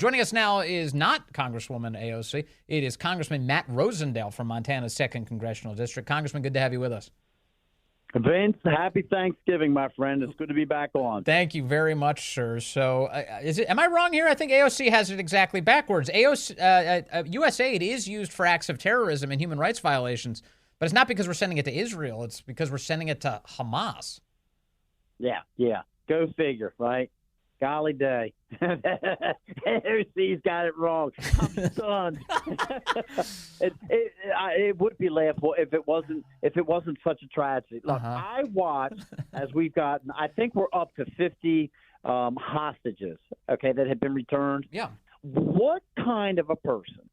Joining us now is not Congresswoman AOC. It is Congressman Matt Rosendale from Montana's 2nd Congressional District. Congressman, good to have you with us. Vince, happy Thanksgiving, my friend. It's good to be back on. Thank you very much, sir. So, am I wrong here? I think AOC has it exactly backwards. USAID is used for acts of terrorism and human rights violations, but it's not because we're sending it to Israel. It's because we're sending it to Hamas. Yeah. Go figure, right? Golly day. AOC's got it wrong. I'm stunned. It would be laughable if it wasn't such a tragedy. Look, I watched as we've gotten. I think we're up to 50 hostages. Okay, that have been returned. Yeah. What kind of a person?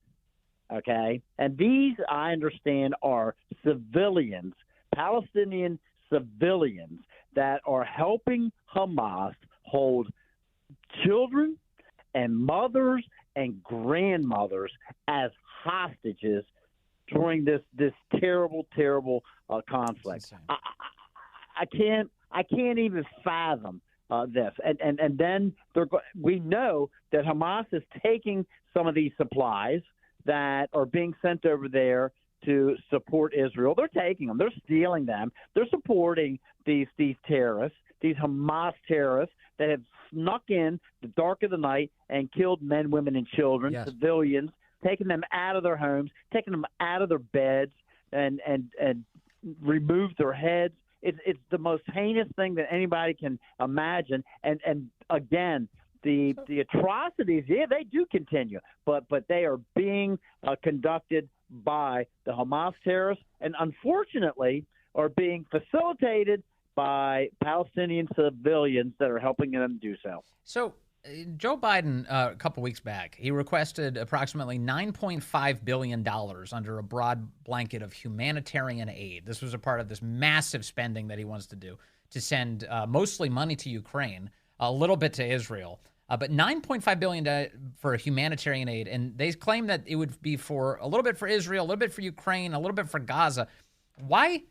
Okay, and these I understand are civilians, Palestinian civilians that are helping Hamas hold children and mothers and grandmothers as hostages during this terrible conflict. I can't even fathom this. And then we know that Hamas is taking some of these supplies that are being sent over there to support Israel. They're taking them. They're stealing them. They're supporting these terrorists, these Hamas terrorists that have snuck in the dark of the night and killed men, women, and children, civilians, taking them out of their homes, taking them out of their beds, and removed their heads. It's the most heinous thing that anybody can imagine. And again, the atrocities, they do continue, but they are being conducted by the Hamas terrorists, and unfortunately are being facilitated by Palestinian civilians that are helping them do so. So Joe Biden, a couple weeks back, he requested approximately $9.5 billion under a broad blanket of humanitarian aid. This was a part of this massive spending that he wants to do to send mostly money to Ukraine, a little bit to Israel, but $9.5 billion for humanitarian aid. And they claim that it would be for a little bit for Israel, a little bit for Ukraine, a little bit for Gaza. Why?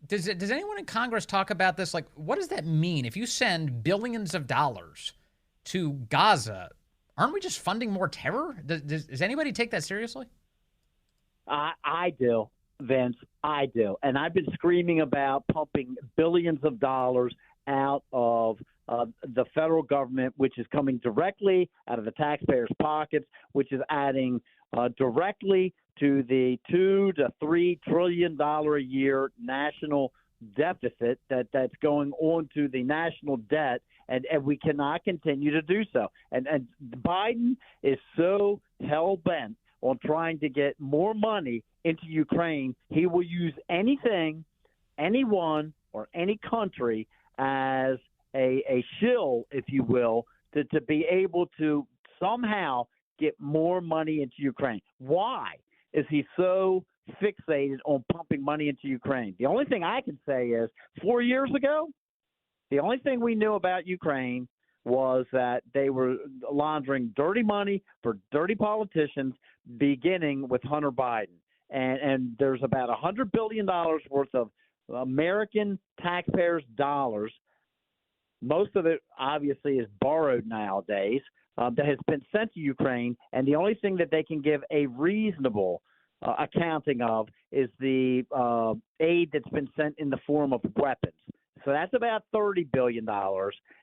Does anyone in Congress talk about this? Like, what does that mean? If you send billions of dollars to Gaza, aren't we just funding more terror? Does anybody take that seriously? I do, Vince. I do. And I've been screaming about pumping billions of dollars out of the federal government, which is coming directly out of the taxpayers' pockets, which is adding directly to the $2 to $3 trillion a year national deficit that's going on to the national debt, and we cannot continue to do so. And Biden is so hell-bent on trying to get more money into Ukraine, he will use anything, anyone, or any country as a shill, if you will, to be able to somehow get more money into Ukraine. Why is he so fixated on pumping money into Ukraine? The only thing I can say is 4 years ago, the only thing we knew about Ukraine was that they were laundering dirty money for dirty politicians, beginning with Hunter Biden. And there's about $100 billion worth of American taxpayers' dollars. Most of it, obviously, is borrowed nowadays, that has been sent to Ukraine. And the only thing that they can give a reasonable accounting of is the aid that's been sent in the form of weapons. So that's about $30 billion.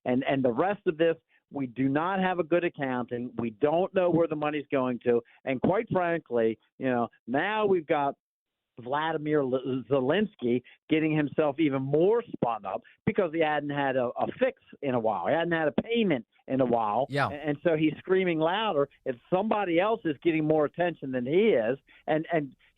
And the rest of this, we do not have a good accounting. We don't know where the money's going to. And quite frankly, now we've got Vladimir Zelensky getting himself even more spun up because he hadn't had a fix in a while. He hadn't had a payment in a while. Yeah. And so he's screaming louder if somebody else is getting more attention than he is. And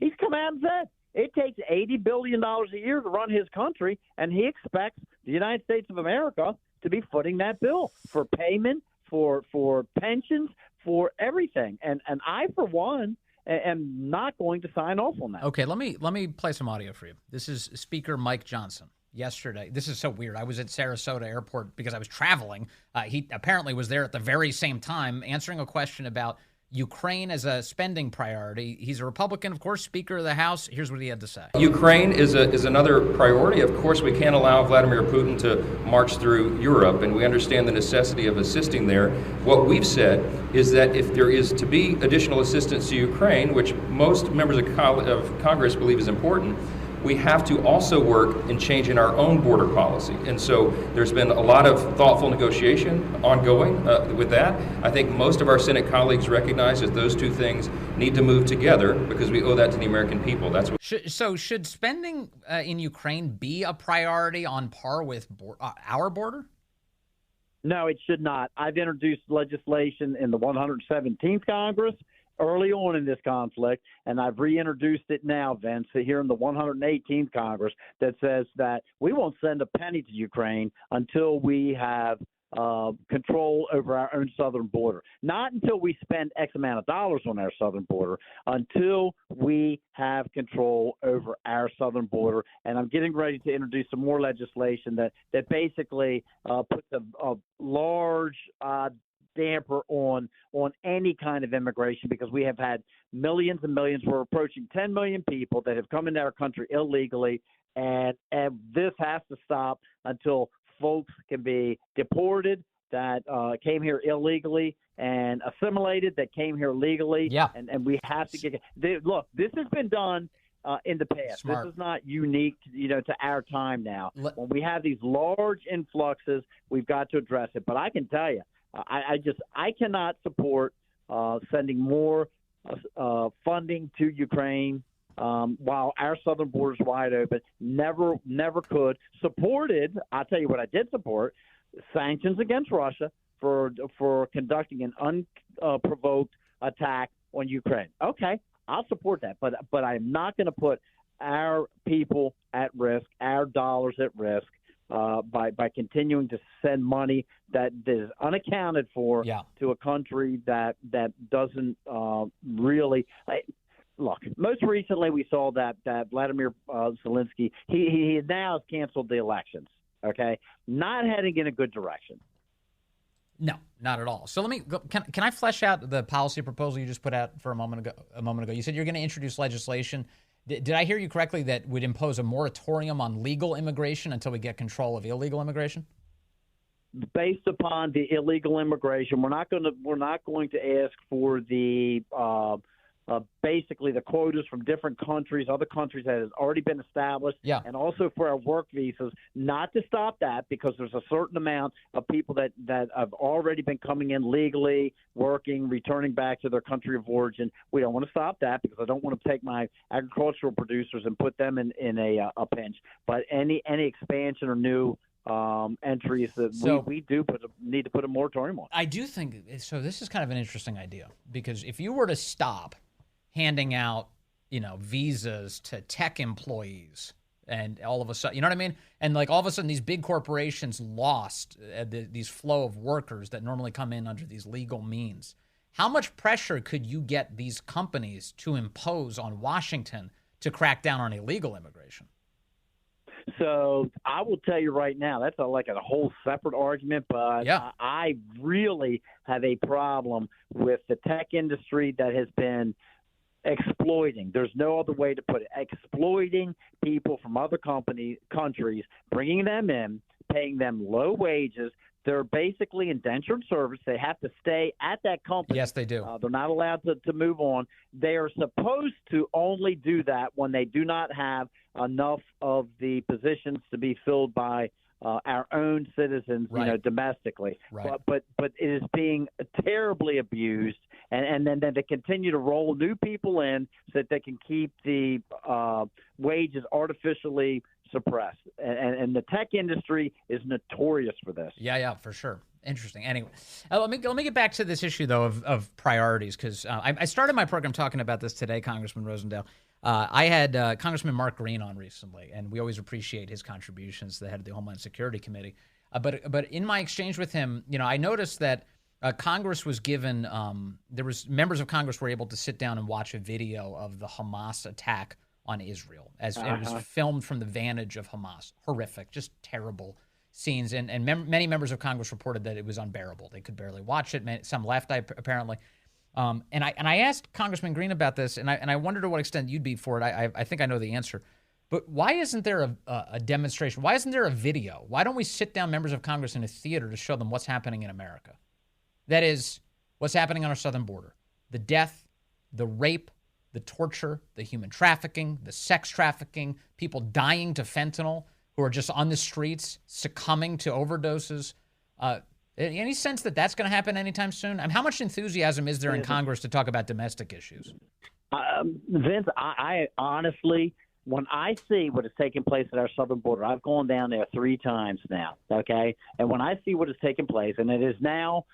he's come out and said it takes $80 billion a year to run his country, and he expects the United States of America to be footing that bill for payment, for pensions, for everything. And I, for one, am not going to sign off on that. Okay, let me play some audio for you. This is Speaker Mike Johnson yesterday. This is so weird. I was at Sarasota Airport because I was traveling. He apparently was there at the very same time answering a question about Ukraine as a spending priority. He's a Republican, of course, Speaker of the House. Here's what he had to say. Ukraine is another priority. Of course, we can't allow Vladimir Putin to march through Europe, and we understand the necessity of assisting there. What we've said is that if there is to be additional assistance to Ukraine, which most members of Congress believe is important, we have to also work in changing our own border policy. And so there's been a lot of thoughtful negotiation ongoing with that. I think most of our Senate colleagues recognize that those two things need to move together because we owe that to the American people. That's what. So should spending in Ukraine be a priority on par with our border? No, it should not. I've introduced legislation in the 117th Congress early on in this conflict, and I've reintroduced it now, Vince, here in the 118th Congress, that says that we won't send a penny to Ukraine until we have control over our own southern border. Not until we spend X amount of dollars on our southern border, until we have control over our southern border. And I'm getting ready to introduce some more legislation that basically puts a large damper on any kind of immigration, because we have had millions and millions. We're approaching 10 million people that have come into our country illegally, and this has to stop until folks can be deported that came here illegally and assimilated that came here legally. Yeah. And we have to get – look, this has been done in the past. Smart. This is not unique, to our time now. When we have these large influxes, we've got to address it. But I can tell you, I cannot support sending more funding to Ukraine while our southern border is wide open. Never could. Supported, I'll tell you what I did support, sanctions against Russia for conducting an unprovoked attack on Ukraine. Okay, I'll support that, but I'm not going to put our people at risk, our dollars at risk, by continuing to send money that is unaccounted for to a country that doesn't really. Look, most recently we saw that Vladimir Zelensky, he now has canceled the elections. Okay, not heading in a good direction. No, not at all. So let me go, can I flesh out the policy proposal you just put out for a moment ago? You said you're going to introduce legislation. Did I hear you correctly that would impose a moratorium on legal immigration until we get control of illegal immigration? Based upon the illegal immigration, we're not going to ask for the basically the quotas from different countries, other countries that has already been established, and also for our work visas, not to stop that, because there's a certain amount of people that have already been coming in legally, working, returning back to their country of origin. We don't want to stop that, because I don't want to take my agricultural producers and put them in a pinch. But any expansion or new entries that we do need to put a moratorium on. I do think so. This is kind of an interesting idea, because if you were to stop handing out, visas to tech employees, and all of a sudden, you know what I mean? And like all of a sudden these big corporations lost these flow of workers that normally come in under these legal means. How much pressure could you get these companies to impose on Washington to crack down on illegal immigration? So I will tell you right now, that's like a whole separate argument, but I really have a problem with the tech industry that has been exploiting. There's no other way to put it. Exploiting people from other countries, bringing them in, paying them low wages. They're basically indentured service. They have to stay at that company. Yes, they do. They're not allowed to move on. They are supposed to only do that when they do not have enough of the positions to be filled by our own citizens, domestically. Right. But it is being terribly abused, and then they continue to roll new people in so that they can keep the wages artificially suppressed. And the tech industry is notorious for this. Yeah, for sure. Interesting. Anyway, let me get back to this issue, though, of priorities, because I started my program talking about this today, Congressman Rosendale. I had Congressman Mark Green on recently, and we always appreciate his contributions to the head of the Homeland Security Committee. But in my exchange with him, I noticed that Congress was given members of Congress were able to sit down and watch a video of the Hamas attack on Israel, as it was filmed from the vantage of Hamas. Horrific, just terrible scenes. And many members of Congress reported that it was unbearable. They could barely watch it. Some left, apparently. And I asked Congressman Green about this, and I wonder to what extent you'd be for it. I think I know the answer. But why isn't there a demonstration? Why isn't there a video? Why don't we sit down members of Congress in a theater to show them what's happening in America? That is, what's happening on our southern border. The death, the rape, the torture, the human trafficking, the sex trafficking, people dying to fentanyl who are just on the streets, succumbing to overdoses. Any sense that that's going to happen anytime soon? I mean, how much enthusiasm is there in Congress to talk about domestic issues? Vince, I honestly, when I see what is taking place at our southern border, I've gone down there 3 times now, okay? And when I see what is taking place, and it is now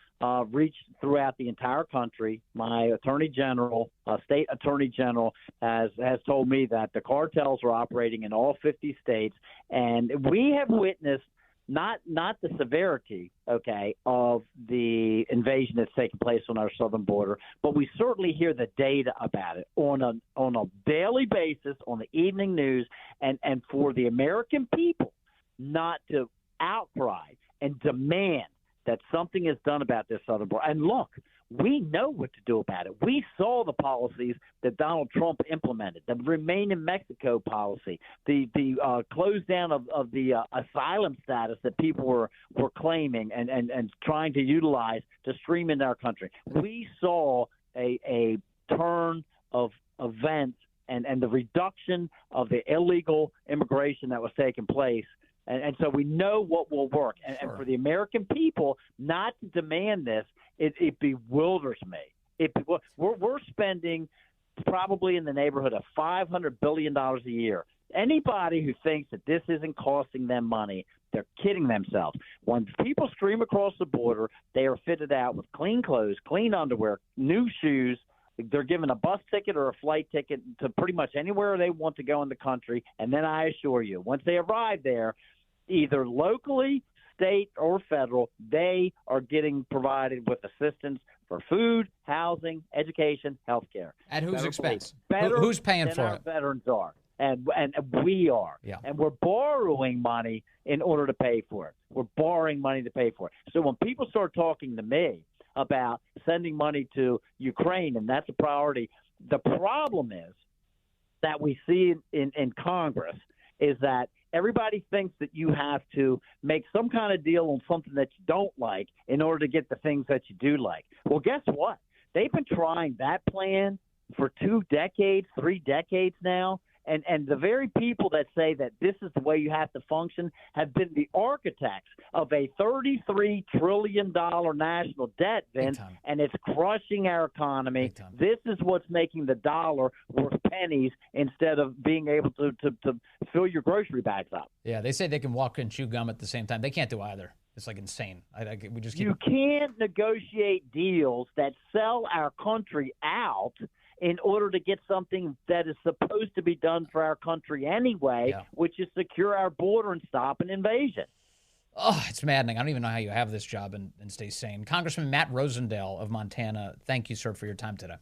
reached throughout the entire country, my attorney general, state attorney general, has told me that the cartels are operating in all 50 states, and we have witnessed not the severity, okay, of the invasion that's taking place on our southern border, but we certainly hear the data about it on a daily basis on the evening news, and for the American people not to outcry and demand that something is done about this southern border. And look, we know what to do about it. We saw the policies that Donald Trump implemented, the Remain in Mexico policy, the close down of the asylum status that people were claiming and trying to utilize to stream into our country. We saw a turn of events and the reduction of the illegal immigration that was taking place. And so we know what will work. And for the American people not to demand this, it bewilders me. We're spending probably in the neighborhood of $500 billion a year. Anybody who thinks that this isn't costing them money, they're kidding themselves. When people stream across the border, they are fitted out with clean clothes, clean underwear, new shoes. They're given a bus ticket or a flight ticket to pretty much anywhere they want to go in the country. And then I assure you, once they arrive there, either locally, state, or federal, they are getting provided with assistance for food, housing, education, health care. At whose expense? Who's paying for it? Veterans are. And we are. Yeah. And we're borrowing money in order to pay for it. We're borrowing money to pay for it. So when people start talking to me about sending money to Ukraine, and that's a priority, the problem is that we see in Congress is that everybody thinks that you have to make some kind of deal on something that you don't like in order to get the things that you do like. Well, guess what? They've been trying that plan for 2 decades, 3 decades now. And the very people that say that this is the way you have to function have been the architects of a $33 trillion national debt, Vince, and it's crushing our economy. This is what's making the dollar worth pennies instead of being able to fill your grocery bags up. Yeah, they say they can walk and chew gum at the same time. They can't do either. It's like insane. We just keep... You can't negotiate deals that sell our country out in order to get something that is supposed to be done for our country anyway, which is secure our border and stop an invasion. Oh, it's maddening. I don't even know how you have this job and stay sane. Congressman Matt Rosendale of Montana, thank you, sir, for your time today.